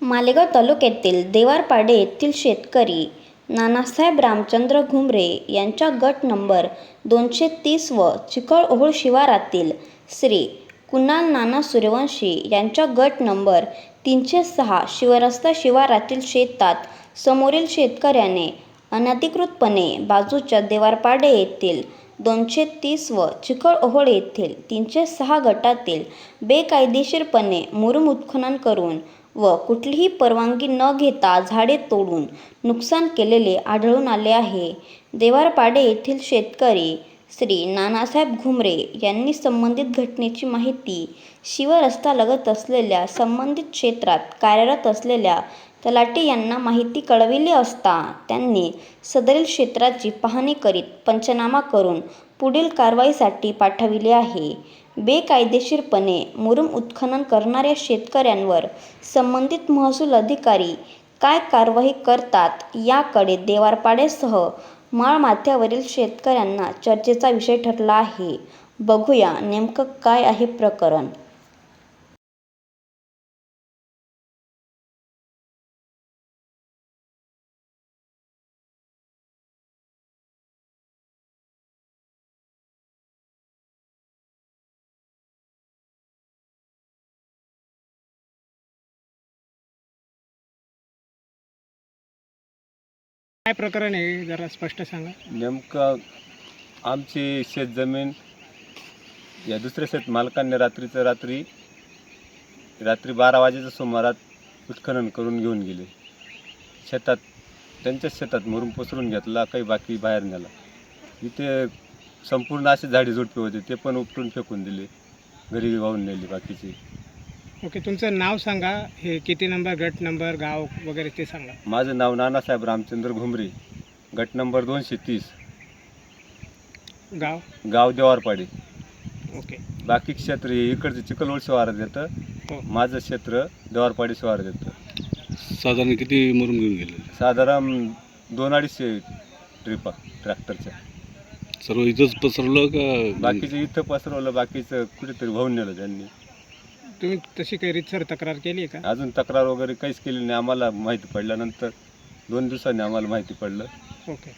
मालेगाव तालुक्यातील देवारपाडे येथील शेतकरी नानासाहेब रामचंद्र घुमरे यांच्या गट नंबर 230 व चिखलओहोळ शिवारातील श्री कुणाल नाना सूर्यवंशी यांच्या गट नंबर 306 शिवरस्ता शिवारातील शेतात समोरील शेतकऱ्याने अनधिकृतपणे बाजूच्या देवारपाडे येथील 230 व चिखलओहोळ येथील 306 गटातील बेकायदेशीरपणे मुरुम उत्खनन करून व कुठलीही परवानगी न घेता झाडे तोडून नुकसान केलेले आढळून आले आहे. देवारपाडे येथील शेतकरी श्री नानासाहेब घुमरे यांनी संबंधित घटनेची माहिती शिवरस्त्यालगत असलेल्या संबंधित क्षेत्रात कार्यरत असलेल्या तलाठी यांना माहिती कळविली असता त्यांनी सदरील क्षेत्राची पाहणी करीत पंचनामा करून पुढील कारवाईसाठी पाठविले आहे. बेकायदेशीरपणे मुरुम उत्खनन करणाऱ्या शेतकऱ्यांवर संबंधित महसूल अधिकारी काय कारवाई करतात याकडे देवारपाड्यासह माळमाथ्यावरील शेतकऱ्यांना चर्चेचा विषय ठरला आहे. बघूया नेमकं काय आहे प्रकरण. काय प्रकरण आहे जरा स्पष्ट सांगा. नेमकं आमची शेतजमीन या दुसऱ्या शेत मालकांनी रात्री 12 वाजेच्या सुमारात उत्खनन करून घेऊन गेले. शेतात त्यांच्याच शेतात मुरुम पसरून घेतला, काही बाकी बाहेर नेला. इथे संपूर्ण असे झाडी झुडपे होते, ते पण उपटून फेकून दिले, घरी वाहून नेले बाकीचे. ओके, तुमचं नाव सांगा, हे किती नंबर गट नंबर गाव वगैरे ते सांगा. माझं नाव नानासाहेब रामचंद्र घुमरे, गट नंबर 230, गाव देवारपाडे. ओके, बाकी क्षेत्र इकडचं चिखलओहोळ शिवारात येतं. हो. माझं क्षेत्र देवारपाडे शिवारात येतं. साधारण किती मुरुम घेऊन गेले? साधारण 2-250 ट्रिपा ट्रॅक्टरच्या. सर्व इथंच पसरलं का? बाकीचं इथं पसरवलं, बाकीचं कुठेतरी वाहून नेलं त्यांनी. तुम्ही तशी काही रीतसर तक्रार केली आहे का? अजून तक्रार वगैरे काहीच केली नाही. आम्हाला माहिती पडल्यानंतर 2 दिवसांनी आम्हाला माहिती पडलं. ओके,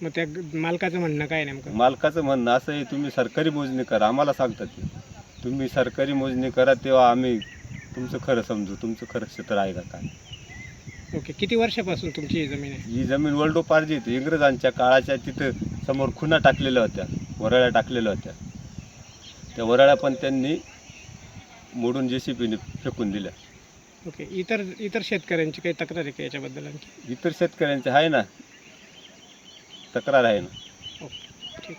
मग त्या मालकाचं म्हणणं काय नेमकं? मालकाचं म्हणणं असं आहे, तुम्ही सरकारी मोजणी करा. आम्हाला सांगतात ते, तुम्ही सरकारी मोजणी करा, तेव्हा आम्ही तुमचं खरं समजू, तुमचं खरं क्षेत्र आहे का काय. ओके, किती वर्षापासून तुमची ही जमीन आहे? ही जमीन वडिलोपार्जित इंग्रजांच्या काळाच्या. तिथं समोर खुणा टाकलेल्या होत्या, वरळ्या टाकलेल्या होत्या. त्या वरळ्या पण त्यांनी मोडून JCBने फेकून दिल्या. ओके, इतर शेतकऱ्यांची काही तक्रार आहे का याच्याबद्दल आणखी? इतर शेतकऱ्यांचे आहे ना, तक्रार आहे ना. ओके, ठीक.